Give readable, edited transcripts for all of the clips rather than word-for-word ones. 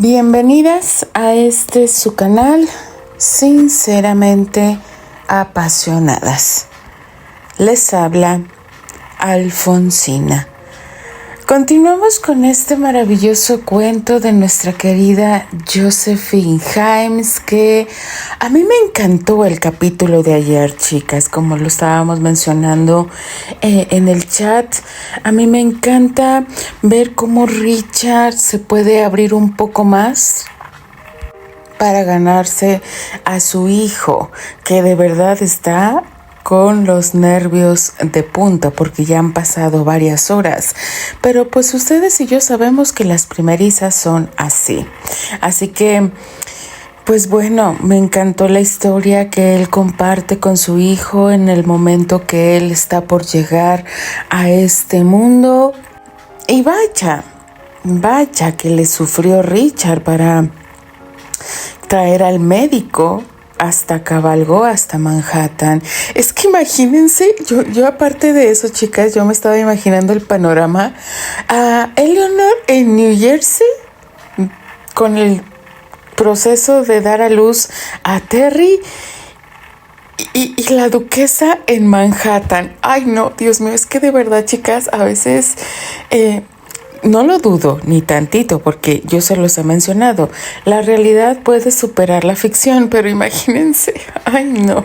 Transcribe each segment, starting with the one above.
Bienvenidas a su canal, Sinceramente Apasionadas. Les habla Alfonsina. Continuamos con este maravilloso cuento de nuestra querida Josephine Himes, que a mí me encantó el capítulo de ayer, chicas, como lo estábamos mencionando en el chat. A mí me encanta ver cómo Richard se puede abrir un poco más para ganarse a su hijo, que de verdad está con los nervios de punta porque ya han pasado varias horas, pero pues ustedes y yo sabemos que las primerizas son así. Así que pues bueno, me encantó la historia que él comparte con su hijo en el momento que él está por llegar a este mundo. Y vaya que le sufrió Richard para traer al médico. Hasta cabalgó hasta Manhattan. Es que imagínense, yo aparte de eso, chicas, yo me estaba imaginando el panorama a Eleanor en New Jersey con el proceso de dar a luz a Terry y la duquesa en Manhattan. Ay no, Dios mío, es que de verdad, chicas, a veces no lo dudo ni tantito, porque yo se los he mencionado. La realidad puede superar la ficción, pero imagínense, ay no,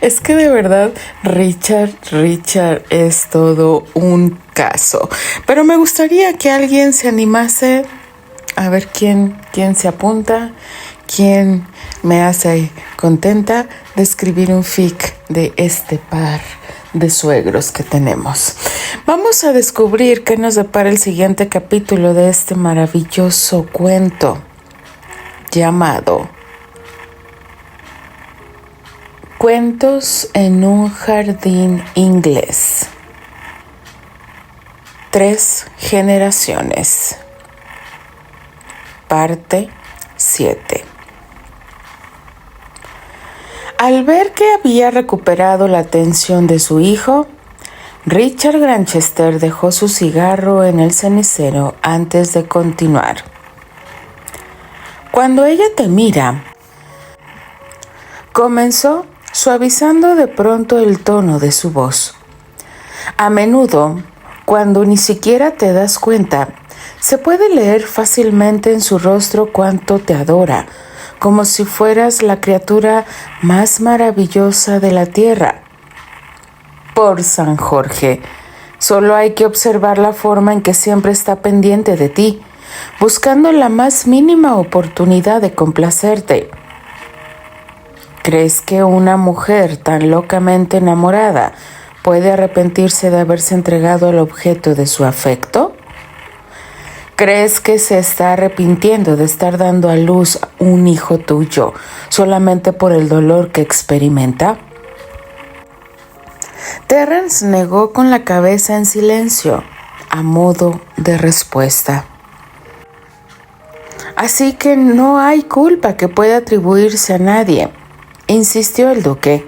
es que de verdad Richard es todo un caso. Pero me gustaría que alguien se animase a ver quién se apunta, quién me hace contenta de escribir un fic de este par de suegros que tenemos. Vamos a descubrir qué nos depara el siguiente capítulo de este maravilloso cuento llamado Cuentos en un jardín inglés. 3 generaciones. Parte 7. Al ver que había recuperado la atención de su hijo, Richard Granchester dejó su cigarro en el cenicero antes de continuar. Cuando ella te mira, comenzó suavizando de pronto el tono de su voz. A menudo, cuando ni siquiera te das cuenta, se puede leer fácilmente en su rostro cuánto te adora, como si fueras la criatura más maravillosa de la tierra. Por San Jorge, solo hay que observar la forma en que siempre está pendiente de ti, buscando la más mínima oportunidad de complacerte. ¿Crees que una mujer tan locamente enamorada puede arrepentirse de haberse entregado al objeto de su afecto? ¿Crees que se está arrepintiendo de estar dando a luz un hijo tuyo solamente por el dolor que experimenta? Terence negó con la cabeza en silencio, a modo de respuesta. Así que no hay culpa que pueda atribuirse a nadie, insistió el duque.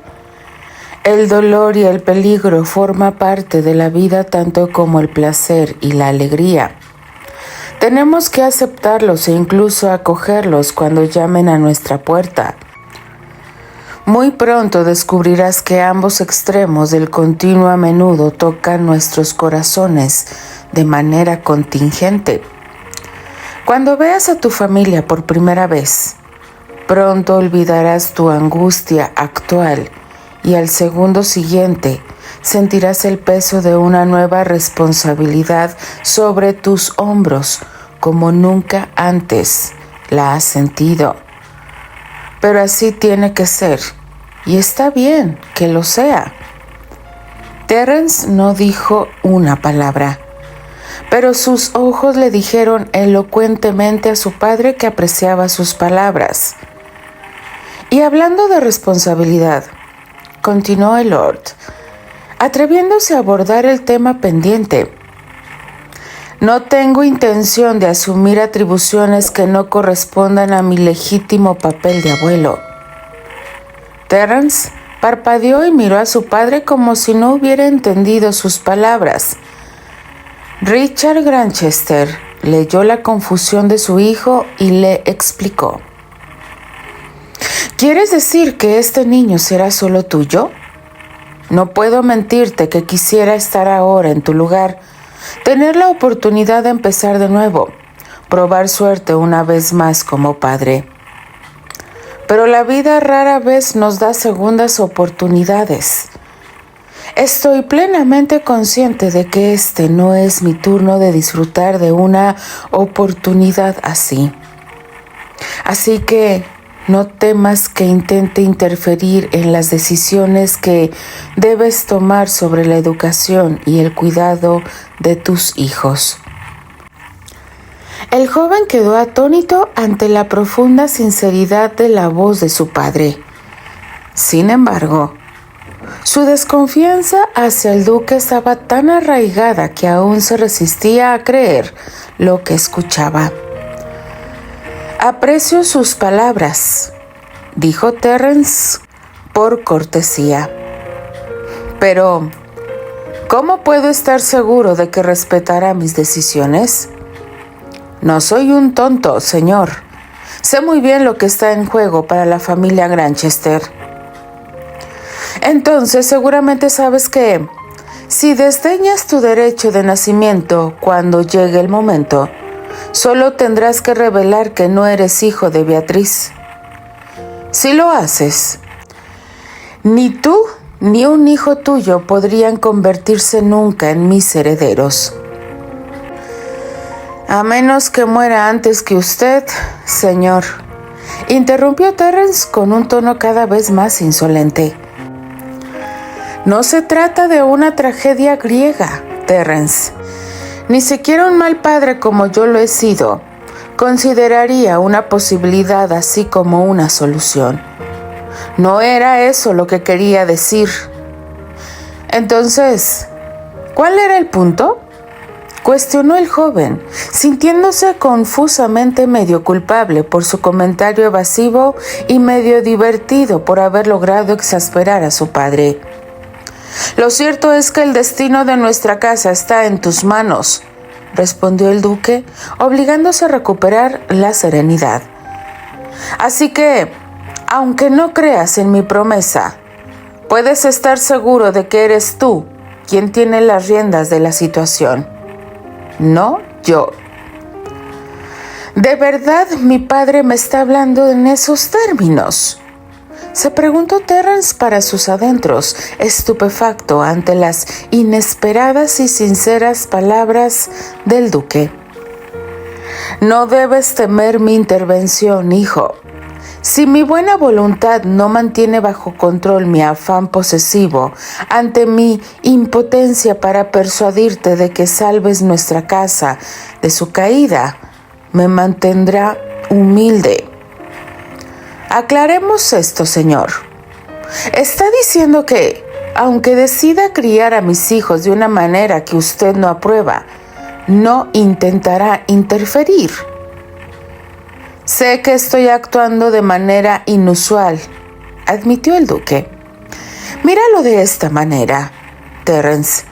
El dolor y el peligro forman parte de la vida tanto como el placer y la alegría. Tenemos que aceptarlos e incluso acogerlos cuando llamen a nuestra puerta. Muy pronto descubrirás que ambos extremos del continuo a menudo tocan nuestros corazones de manera contingente. Cuando veas a tu familia por primera vez, pronto olvidarás tu angustia actual y al segundo siguiente sentirás el peso de una nueva responsabilidad sobre tus hombros como nunca antes la has sentido. Pero así tiene que ser, y está bien que lo sea. Terence no dijo una palabra, pero sus ojos le dijeron elocuentemente a su padre que apreciaba sus palabras. Y hablando de responsabilidad, continuó el Lord, atreviéndose a abordar el tema pendiente. No tengo intención de asumir atribuciones que no correspondan a mi legítimo papel de abuelo. Terence parpadeó y miró a su padre como si no hubiera entendido sus palabras. Richard Granchester leyó la confusión de su hijo y le explicó. ¿Quieres decir que este niño será solo tuyo? No puedo mentirte que quisiera estar ahora en tu lugar, tener la oportunidad de empezar de nuevo, probar suerte una vez más como padre. Pero la vida rara vez nos da segundas oportunidades. Estoy plenamente consciente de que este no es mi turno de disfrutar de una oportunidad así. Así que no temas que intente interferir en las decisiones que debes tomar sobre la educación y el cuidado de tus hijos. El joven quedó atónito ante la profunda sinceridad de la voz de su padre. Sin embargo, su desconfianza hacia el duque estaba tan arraigada que aún se resistía a creer lo que escuchaba. Aprecio sus palabras, dijo Terence por cortesía. Pero, ¿cómo puedo estar seguro de que respetará mis decisiones? No soy un tonto, señor. Sé muy bien lo que está en juego para la familia Granchester. Entonces, seguramente sabes que, si desdeñas tu derecho de nacimiento cuando llegue el momento, solo tendrás que revelar que no eres hijo de Beatriz. Si lo haces, ni tú ni un hijo tuyo podrían convertirse nunca en mis herederos. A menos que muera antes que usted, señor, interrumpió Terence con un tono cada vez más insolente. No se trata de una tragedia griega, Terence. Ni siquiera un mal padre como yo lo he sido consideraría una posibilidad así como una solución. No era eso lo que quería decir. Entonces, ¿cuál era el punto?, cuestionó el joven, sintiéndose confusamente medio culpable por su comentario evasivo y medio divertido por haber logrado exasperar a su padre. Lo cierto es que el destino de nuestra casa está en tus manos, respondió el duque, obligándose a recuperar la serenidad. Así que, aunque no creas en mi promesa, puedes estar seguro de que eres tú quien tiene las riendas de la situación, no yo. ¿De verdad mi padre me está hablando en esos términos?, se preguntó Terence para sus adentros, estupefacto ante las inesperadas y sinceras palabras del duque. No debes temer mi intervención, hijo. Si mi buena voluntad no mantiene bajo control mi afán posesivo ante mi impotencia para persuadirte de que salves nuestra casa de su caída, me mantendrá humilde. Aclaremos esto, señor. Está diciendo que, aunque decida criar a mis hijos de una manera que usted no aprueba, no intentará interferir. Sé que estoy actuando de manera inusual, admitió el duque. Míralo de esta manera, Terence.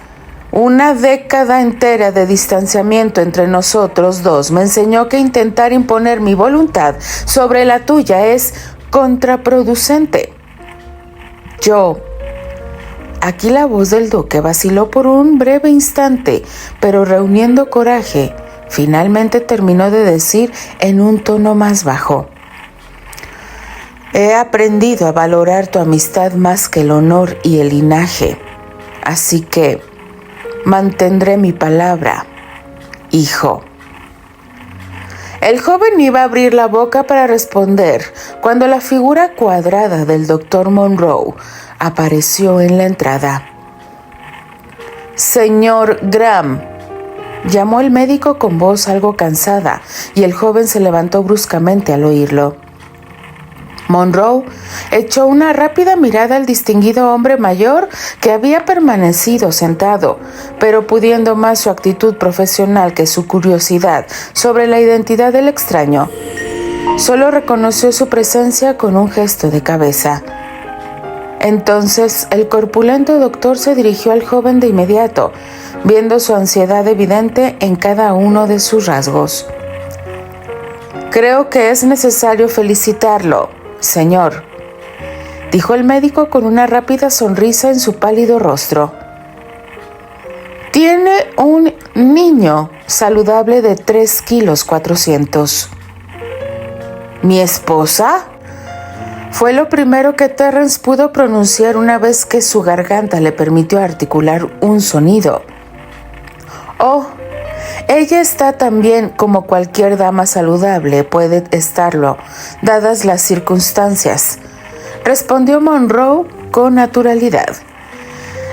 Una década entera de distanciamiento entre nosotros dos me enseñó que intentar imponer mi voluntad sobre la tuya es contraproducente. Aquí la voz del duque vaciló por un breve instante, pero reuniendo coraje, finalmente terminó de decir en un tono más bajo: he aprendido a valorar tu amistad más que el honor y el linaje, así que mantendré mi palabra, hijo. El joven iba a abrir la boca para responder cuando la figura cuadrada del doctor Monroe apareció en la entrada. Señor Graham, llamó el médico con voz algo cansada, y el joven se levantó bruscamente al oírlo. Monroe echó una rápida mirada al distinguido hombre mayor que había permanecido sentado, pero pudiendo más su actitud profesional que su curiosidad sobre la identidad del extraño, solo reconoció su presencia con un gesto de cabeza. Entonces el corpulento doctor se dirigió al joven de inmediato, viendo su ansiedad evidente en cada uno de sus rasgos. «Creo que es necesario felicitarlo, señor», dijo el médico con una rápida sonrisa en su pálido rostro. «Tiene un niño saludable de 3,400 kilos». «¿Mi esposa?», fue lo primero que Terrence pudo pronunciar una vez que su garganta le permitió articular un sonido. «Oh, ella está tan bien como cualquier dama saludable puede estarlo, dadas las circunstancias», respondió Monroe con naturalidad.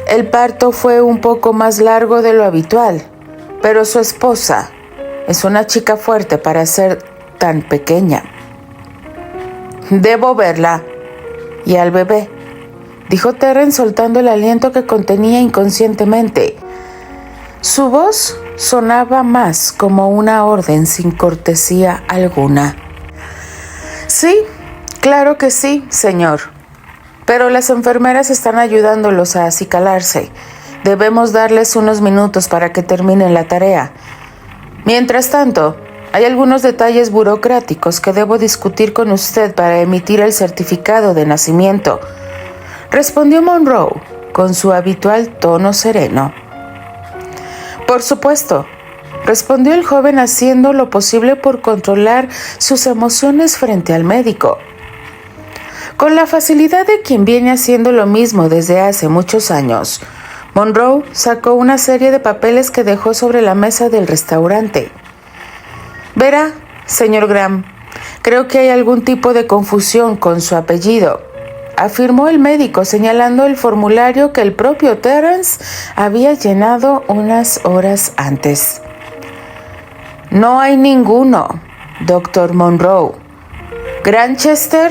El parto fue un poco más largo de lo habitual, pero su esposa es una chica fuerte para ser tan pequeña. «Debo verla. Y al bebé», dijo Terrence soltando el aliento que contenía inconscientemente. Su voz sonaba más como una orden sin cortesía alguna. «Sí, claro que sí, señor. Pero las enfermeras están ayudándolos a acicalarse. Debemos darles unos minutos para que terminen la tarea. Mientras tanto, hay algunos detalles burocráticos que debo discutir con usted para emitir el certificado de nacimiento», respondió Monroe con su habitual tono sereno. «Por supuesto», respondió el joven haciendo lo posible por controlar sus emociones frente al médico. Con la facilidad de quien viene haciendo lo mismo desde hace muchos años, Monroe sacó una serie de papeles que dejó sobre la mesa del restaurante. «Verá, señor Graham, creo que hay algún tipo de confusión con su apellido», afirmó el médico señalando el formulario que el propio Terrence había llenado unas horas antes. «No hay ninguno, doctor Monroe. Granchester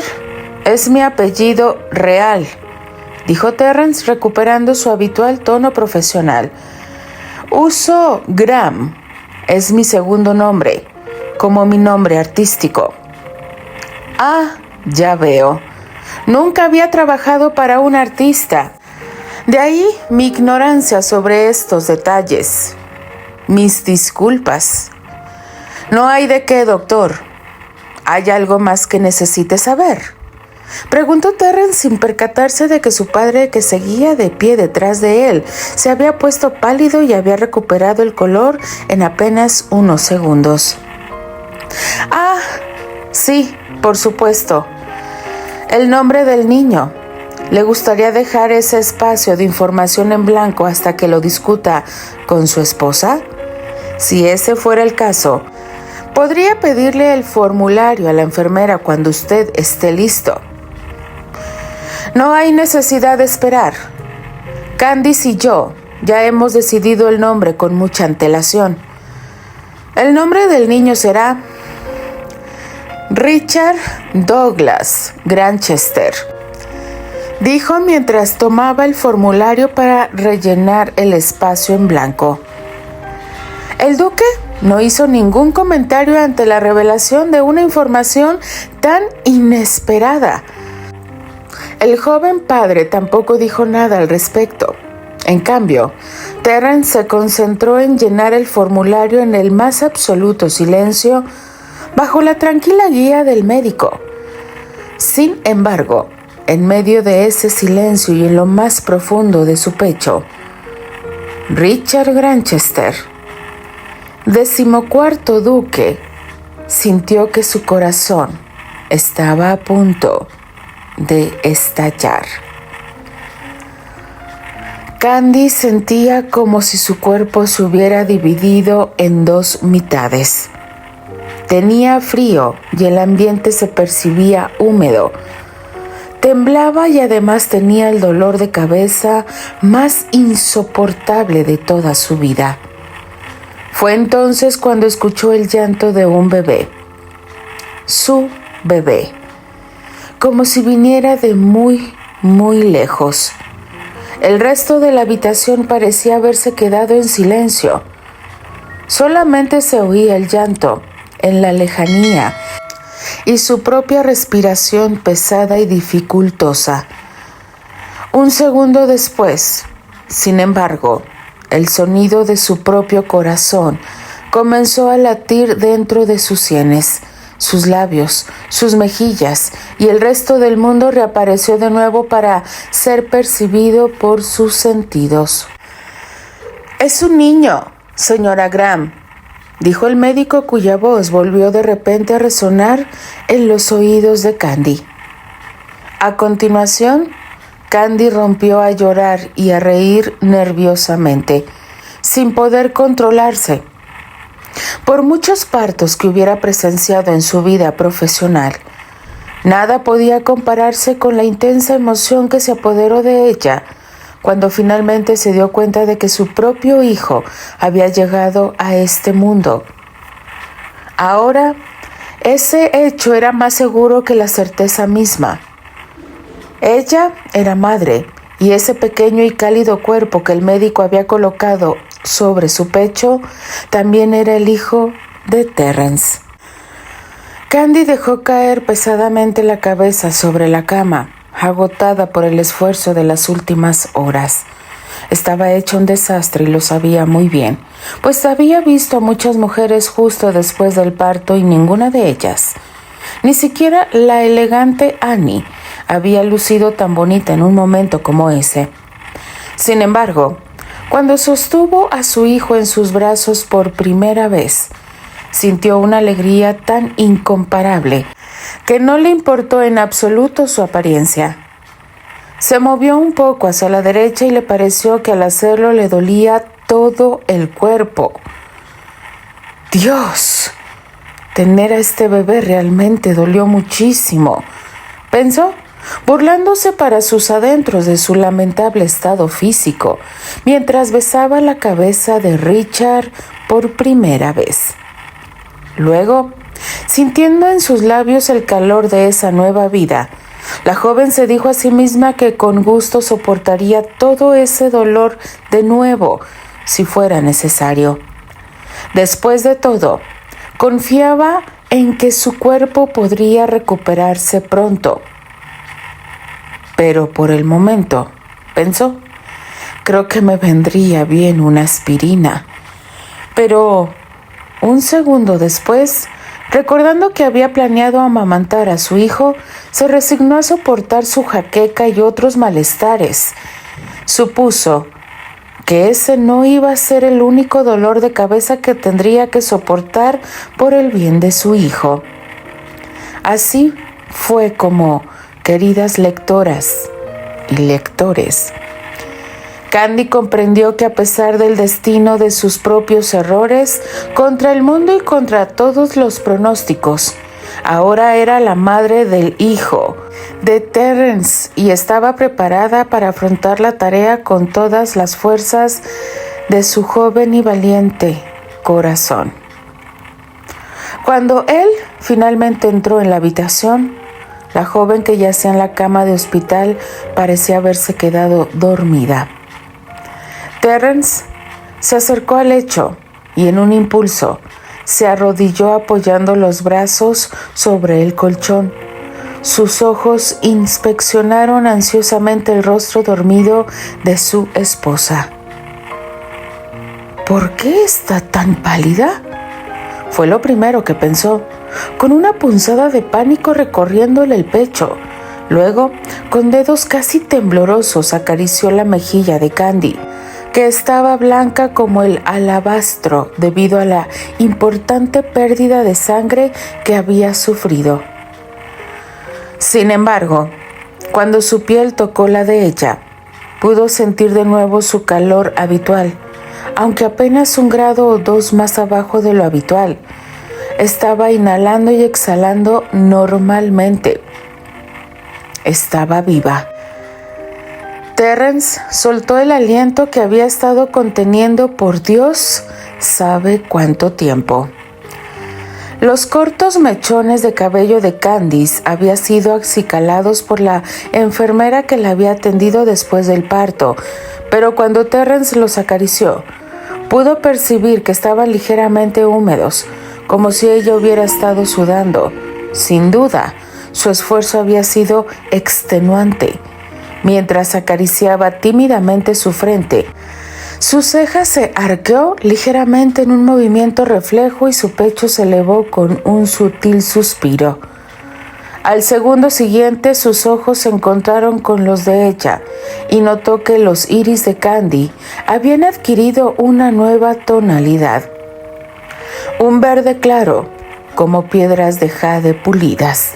es mi apellido real», dijo Terrence recuperando su habitual tono profesional. «Uso Graham, es mi segundo nombre, como mi nombre artístico». «Ah, ya veo. Nunca había trabajado para un artista. De ahí mi ignorancia sobre estos detalles. Mis disculpas». «No hay de qué, doctor. ¿Hay algo más que necesite saber?», preguntó Terrence sin percatarse de que su padre, que seguía de pie detrás de él, se había puesto pálido y había recuperado el color en apenas unos segundos. «Ah, sí, por supuesto. El nombre del niño. ¿Le gustaría dejar ese espacio de información en blanco hasta que lo discuta con su esposa? Si ese fuera el caso, podría pedirle el formulario a la enfermera cuando usted esté listo». «No hay necesidad de esperar. Candice y yo ya hemos decidido el nombre con mucha antelación. El nombre del niño será Richard Douglas Granchester», dijo mientras tomaba el formulario para rellenar el espacio en blanco. El duque no hizo ningún comentario ante la revelación de una información tan inesperada. El joven padre tampoco dijo nada al respecto. En cambio, Terrence se concentró en llenar el formulario en el más absoluto silencio, bajo la tranquila guía del médico. Sin embargo, en medio de ese silencio y en lo más profundo de su pecho, Richard Granchester, 14º duque, sintió que su corazón estaba a punto de estallar. Candy sentía como si su cuerpo se hubiera dividido en dos mitades. Tenía frío y el ambiente se percibía húmedo. Temblaba y además tenía el dolor de cabeza más insoportable de toda su vida. Fue entonces cuando escuchó el llanto de un bebé. Su bebé. Como si viniera de muy, muy lejos. El resto de la habitación parecía haberse quedado en silencio. Solamente se oía el llanto en la lejanía y su propia respiración pesada y dificultosa. Un segundo después, sin embargo, el sonido de su propio corazón comenzó a latir dentro de sus sienes, sus labios, sus mejillas, y el resto del mundo reapareció de nuevo para ser percibido por sus sentidos. «Es un niño, señora Graham», dijo el médico, cuya voz volvió de repente a resonar en los oídos de Candy. A continuación, Candy rompió a llorar y a reír nerviosamente, sin poder controlarse. Por muchos partos que hubiera presenciado en su vida profesional, nada podía compararse con la intensa emoción que se apoderó de ella cuando finalmente se dio cuenta de que su propio hijo había llegado a este mundo. Ahora, ese hecho era más seguro que la certeza misma. Ella era madre, y ese pequeño y cálido cuerpo que el médico había colocado sobre su pecho también era el hijo de Terrence. Candy dejó caer pesadamente la cabeza sobre la cama, agotada por el esfuerzo de las últimas horas. Estaba hecho un desastre y lo sabía muy bien, pues había visto a muchas mujeres justo después del parto y ninguna de ellas, ni siquiera la elegante Annie, había lucido tan bonita en un momento como ese. Sin embargo, cuando sostuvo a su hijo en sus brazos por primera vez, sintió una alegría tan incomparable que no le importó en absoluto su apariencia. Se movió un poco hacia la derecha y le pareció que al hacerlo le dolía todo el cuerpo. ¡Dios! Tener a este bebé realmente dolió muchísimo, pensó, burlándose para sus adentros de su lamentable estado físico, mientras besaba la cabeza de Richard por primera vez. Luego, sintiendo en sus labios el calor de esa nueva vida, la joven se dijo a sí misma que con gusto soportaría todo ese dolor de nuevo, si fuera necesario. Después de todo, confiaba en que su cuerpo podría recuperarse pronto. Pero por el momento, pensó, creo que me vendría bien una aspirina. Pero un segundo después, recordando que había planeado amamantar a su hijo, se resignó a soportar su jaqueca y otros malestares. Supuso que ese no iba a ser el único dolor de cabeza que tendría que soportar por el bien de su hijo. Así fue como, queridas lectoras y lectores, Candy comprendió que a pesar del destino de sus propios errores, contra el mundo y contra todos los pronósticos, ahora era la madre del hijo de Terrence y estaba preparada para afrontar la tarea con todas las fuerzas de su joven y valiente corazón. Cuando él finalmente entró en la habitación, la joven que yacía en la cama de hospital parecía haberse quedado dormida. Terrence se acercó al lecho y en un impulso se arrodilló apoyando los brazos sobre el colchón. Sus ojos inspeccionaron ansiosamente el rostro dormido de su esposa. ¿Por qué está tan pálida?, fue lo primero que pensó, con una punzada de pánico recorriéndole el pecho. Luego, con dedos casi temblorosos, acarició la mejilla de Candy, que estaba blanca como el alabastro debido a la importante pérdida de sangre que había sufrido. Sin embargo, cuando su piel tocó la de ella, pudo sentir de nuevo su calor habitual, aunque apenas 1 grado o 2 más abajo de lo habitual. Estaba inhalando y exhalando normalmente. Estaba viva. Terrence soltó el aliento que había estado conteniendo por Dios sabe cuánto tiempo. Los cortos mechones de cabello de Candice habían sido acicalados por la enfermera que la había atendido después del parto, pero cuando Terrence los acarició, pudo percibir que estaban ligeramente húmedos, como si ella hubiera estado sudando. Sin duda, su esfuerzo había sido extenuante. mientras acariciaba tímidamente su frente. Su ceja se arqueó ligeramente en un movimiento reflejo y su pecho se elevó con un sutil suspiro. Al segundo siguiente, sus ojos se encontraron con los de ella y notó que los iris de Candy habían adquirido una nueva tonalidad. Un verde claro, como piedras de jade pulidas.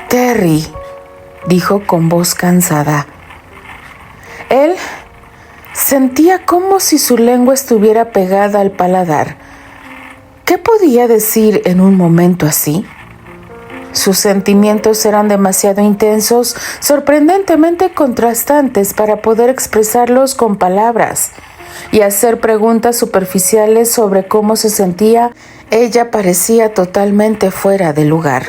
«Terry», dijo con voz cansada. Él sentía como si su lengua estuviera pegada al paladar. ¿Qué podía decir en un momento así? Sus sentimientos eran demasiado intensos, sorprendentemente contrastantes para poder expresarlos con palabras, y hacer preguntas superficiales sobre cómo se sentía, ella parecía totalmente fuera de lugar.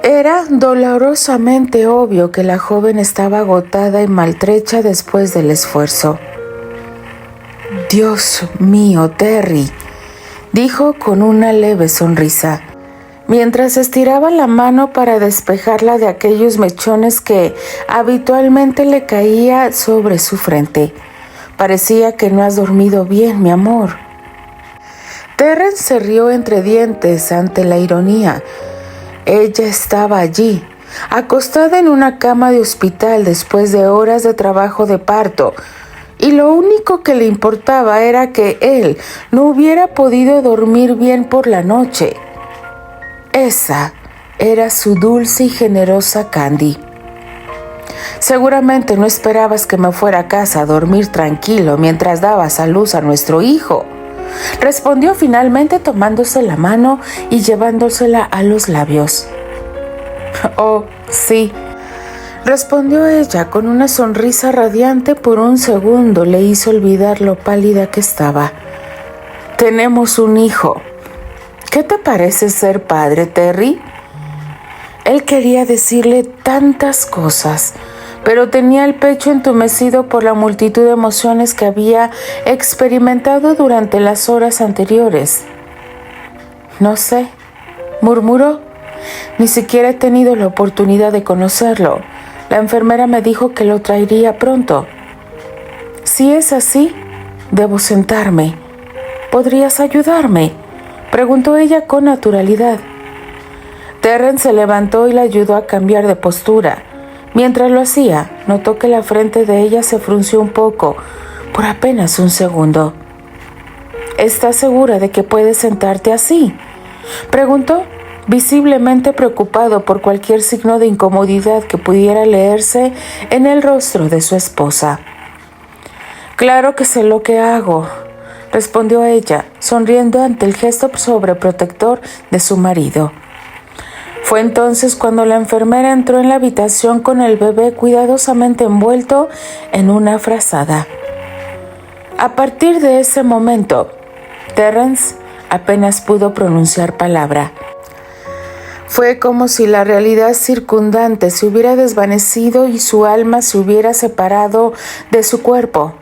Era dolorosamente obvio que la joven estaba agotada y maltrecha después del esfuerzo. «Dios mío, Terry», dijo con una leve sonrisa, mientras estiraba la mano para despejarla de aquellos mechones que habitualmente le caía sobre su frente. «Parecía que no has dormido bien, mi amor». Terrence se rió entre dientes ante la ironía. Ella estaba allí, acostada en una cama de hospital después de horas de trabajo de parto, y lo único que le importaba era que él no hubiera podido dormir bien por la noche. Esa era su dulce y generosa Candy. «Seguramente no esperabas que me fuera a casa a dormir tranquilo mientras dabas a luz a nuestro hijo», respondió finalmente tomándose la mano y llevándosela a los labios. «Oh, sí», respondió ella con una sonrisa radiante. Por un segundo le hizo olvidar lo pálida que estaba. «Tenemos un hijo. ¿Qué te parece ser padre, Terry?» Él quería decirle tantas cosas, pero tenía el pecho entumecido por la multitud de emociones que había experimentado durante las horas anteriores. «No sé», murmuró. «Ni siquiera he tenido la oportunidad de conocerlo. La enfermera me dijo que lo traería pronto». «Si es así, debo sentarme. ¿Podrías ayudarme?», preguntó ella con naturalidad. Terrence se levantó y la ayudó a cambiar de postura. Mientras lo hacía, notó que la frente de ella se frunció un poco, por apenas un segundo. «¿Estás segura de que puedes sentarte así?», preguntó, visiblemente preocupado por cualquier signo de incomodidad que pudiera leerse en el rostro de su esposa. «Claro que sé lo que hago», respondió ella, sonriendo ante el gesto sobreprotector de su marido. Fue entonces cuando la enfermera entró en la habitación con el bebé cuidadosamente envuelto en una frazada. A partir de ese momento, Terrence apenas pudo pronunciar palabra. Fue como si la realidad circundante se hubiera desvanecido y su alma se hubiera separado de su cuerpo.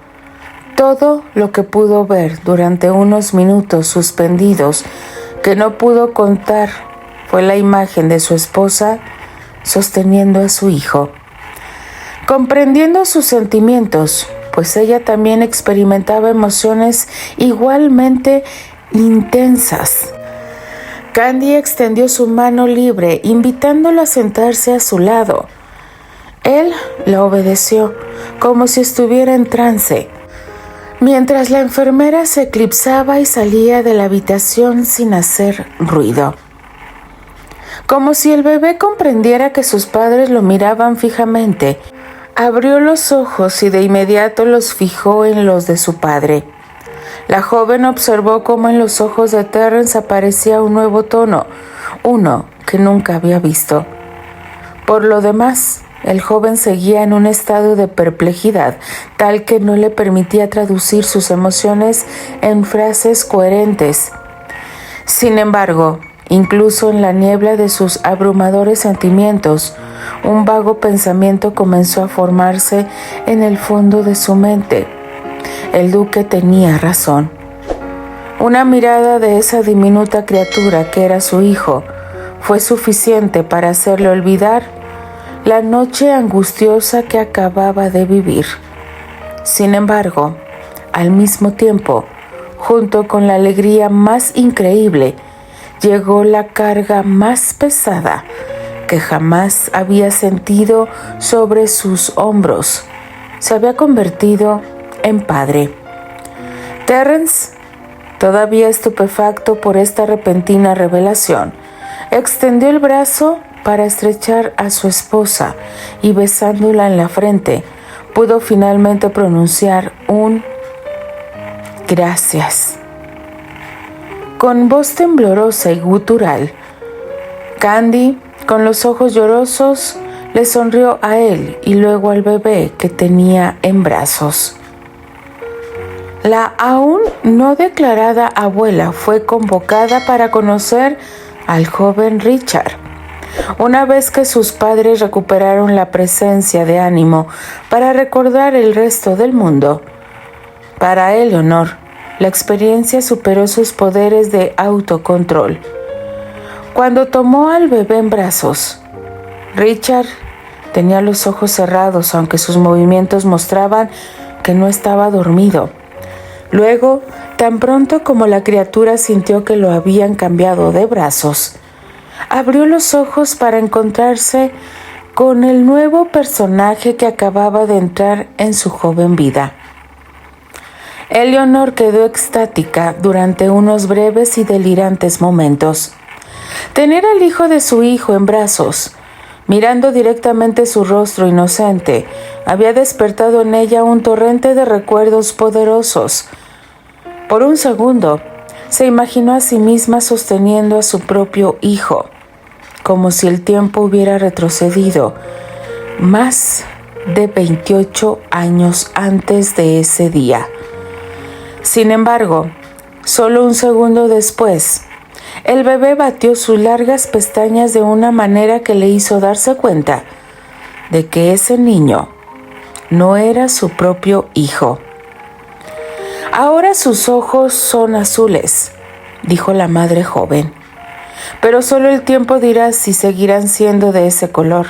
Todo lo que pudo ver durante unos minutos suspendidos, que no pudo contar, fue la imagen de su esposa sosteniendo a su hijo. Comprendiendo sus sentimientos, pues ella también experimentaba emociones igualmente intensas. Candy extendió su mano libre, invitándolo a sentarse a su lado. Él la obedeció, como si estuviera en trance, mientras la enfermera se eclipsaba y salía de la habitación sin hacer ruido. Como si el bebé comprendiera que sus padres lo miraban fijamente, abrió los ojos y de inmediato los fijó en los de su padre. La joven observó cómo en los ojos de Terrence aparecía un nuevo tono, uno que nunca había visto. Por lo demás, el joven seguía en un estado de perplejidad, tal que no le permitía traducir sus emociones en frases coherentes. Sin embargo, incluso en la niebla de sus abrumadores sentimientos, un vago pensamiento comenzó a formarse en el fondo de su mente. El duque tenía razón. Una mirada de esa diminuta criatura que era su hijo fue suficiente para hacerle olvidar la noche angustiosa que acababa de vivir. Sin embargo, al mismo tiempo, junto con la alegría más increíble, llegó la carga más pesada que jamás había sentido sobre sus hombros. Se había convertido en padre. Terrence, todavía estupefacto por esta repentina revelación, extendió el brazo para estrechar a su esposa y besándola en la frente, pudo finalmente pronunciar un gracias. Con voz temblorosa y gutural, Candy, con los ojos llorosos, le sonrió a él y luego al bebé que tenía en brazos. La aún no declarada abuela fue convocada para conocer al joven Richard. Una vez que sus padres recuperaron la presencia de ánimo para recordar el resto del mundo, para Eleanor, la experiencia superó sus poderes de autocontrol. Cuando tomó al bebé en brazos, Richard tenía los ojos cerrados, aunque sus movimientos mostraban que no estaba dormido. Luego, tan pronto como la criatura sintió que lo habían cambiado de brazos, abrió los ojos para encontrarse con el nuevo personaje que acababa de entrar en su joven vida. Eleanor quedó extática durante unos breves y delirantes momentos. Tener al hijo de su hijo en brazos, mirando directamente su rostro inocente, había despertado en ella un torrente de recuerdos poderosos. Por un segundo, se imaginó a sí misma sosteniendo a su propio hijo, como si el tiempo hubiera retrocedido más de 28 años antes de ese día. Sin embargo, solo un segundo después, el bebé batió sus largas pestañas de una manera que le hizo darse cuenta de que ese niño no era su propio hijo. Ahora sus ojos son azules, dijo la madre joven, pero solo el tiempo dirá si seguirán siendo de ese color.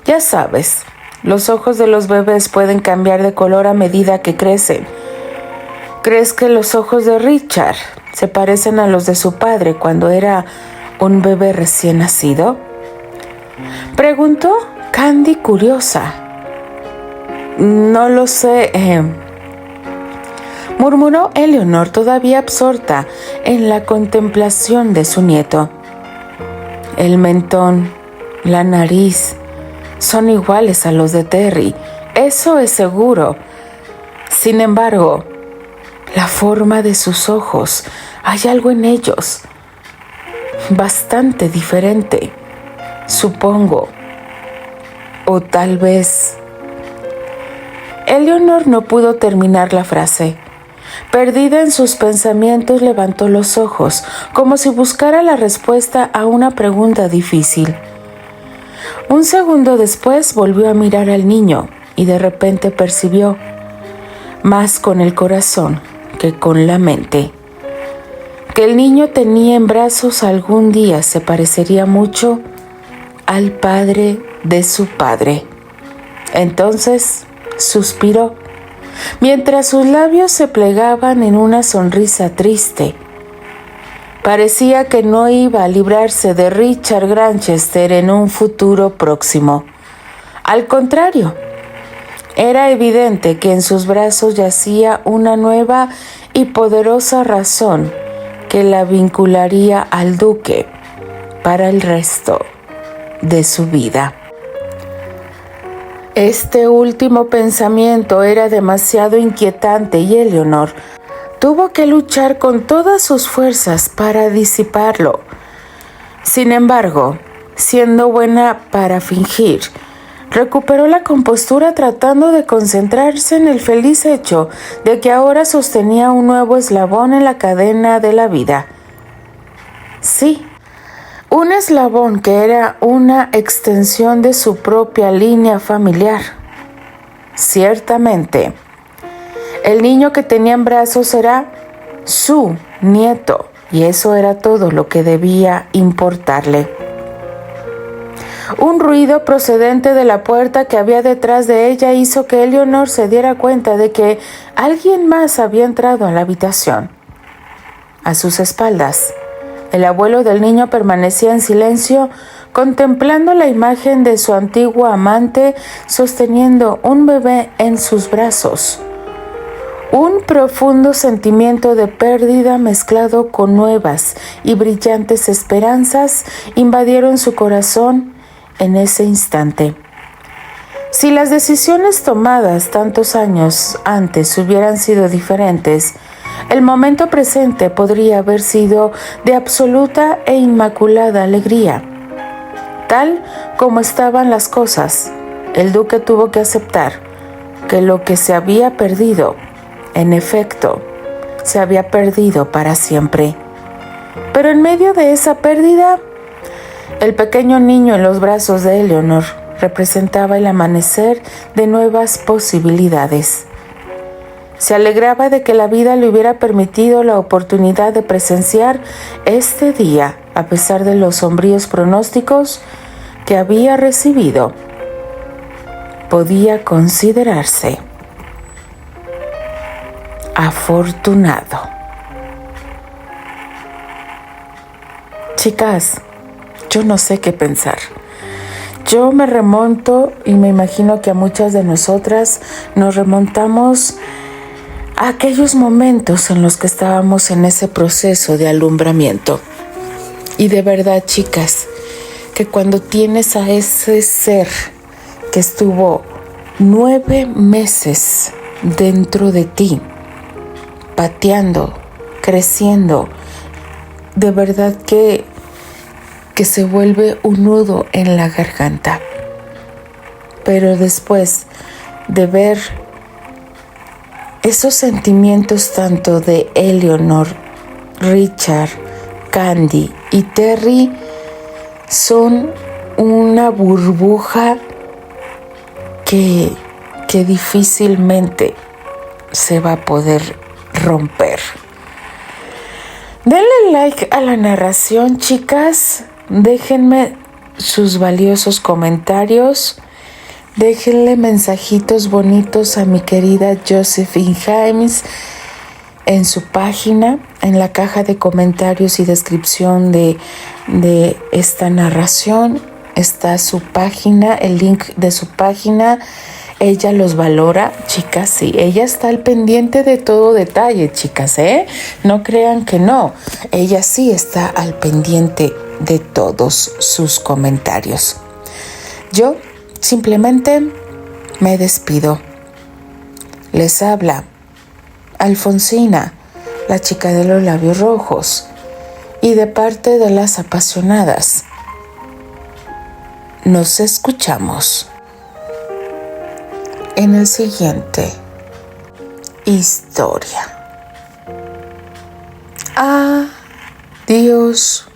Ya sabes, los ojos de los bebés pueden cambiar de color a medida que crecen. ¿Crees que los ojos de Richard se parecen a los de su padre cuando era un bebé recién nacido? Preguntó Candy curiosa. No lo sé, murmuró Eleanor, todavía absorta en la contemplación de su nieto. El mentón, la nariz, son iguales a los de Terry, eso es seguro. Sin embargo, la forma de sus ojos, hay algo en ellos bastante diferente, supongo. O tal vez... Eleanor no pudo terminar la frase. Perdida en sus pensamientos, levantó los ojos, como si buscara la respuesta a una pregunta difícil. Un segundo después volvió a mirar al niño y de repente percibió, más con el corazón que con la mente, que el niño tenía en brazos algún día se parecería mucho al padre de su padre. Entonces suspiró, mientras sus labios se plegaban en una sonrisa triste. Parecía que no iba a librarse de Richard Granchester en un futuro próximo. Al contrario, era evidente que en sus brazos yacía una nueva y poderosa razón que la vincularía al duque para el resto de su vida. Este último pensamiento era demasiado inquietante y Eleanor tuvo que luchar con todas sus fuerzas para disiparlo. Sin embargo, siendo buena para fingir, recuperó la compostura tratando de concentrarse en el feliz hecho de que ahora sostenía un nuevo eslabón en la cadena de la vida. Sí, un eslabón que era una extensión de su propia línea familiar. Ciertamente, el niño que tenía en brazos era su nieto, y eso era todo lo que debía importarle. Un ruido procedente de la puerta que había detrás de ella hizo que Eleanor se diera cuenta de que alguien más había entrado en la habitación. A sus espaldas, el abuelo del niño permanecía en silencio, contemplando la imagen de su antiguo amante sosteniendo un bebé en sus brazos. Un profundo sentimiento de pérdida mezclado con nuevas y brillantes esperanzas invadieron su corazón en ese instante. Si las decisiones tomadas tantos años antes hubieran sido diferentes, el momento presente podría haber sido de absoluta e inmaculada alegría. Tal como estaban las cosas, el duque tuvo que aceptar que lo que se había perdido, en efecto, se había perdido para siempre. Pero en medio de esa pérdida, el pequeño niño en los brazos de Eleanor representaba el amanecer de nuevas posibilidades. Se alegraba de que la vida le hubiera permitido la oportunidad de presenciar este día, a pesar de los sombríos pronósticos que había recibido. Podía considerarse afortunado. Chicas, yo no sé qué pensar. Yo me remonto y me imagino que a muchas de nosotras nos remontamos a aquellos momentos en los que estábamos en ese proceso de alumbramiento. Y de verdad, chicas, que cuando tienes a ese ser que estuvo 9 meses dentro de ti, pateando, creciendo, de verdad que se vuelve un nudo en la garganta. Pero después de ver esos sentimientos tanto de Eleanor, Richard, Candy y Terry son una burbuja que difícilmente se va a poder romper. Denle like a la narración, chicas. Déjenme sus valiosos comentarios. Déjenle mensajitos bonitos a mi querida Josephine Himes en su página, en la caja de comentarios y descripción de esta narración. Está su página, el link de su página. Ella los valora, chicas, sí. Ella está al pendiente de todo detalle, chicas, ¿eh? No crean que no. Ella sí está al pendiente de todos sus comentarios. Yo simplemente me despido. Les habla Alfonsina, la chica de los labios rojos, y de parte de las apasionadas. Nos escuchamos en el siguiente historia. Adiós.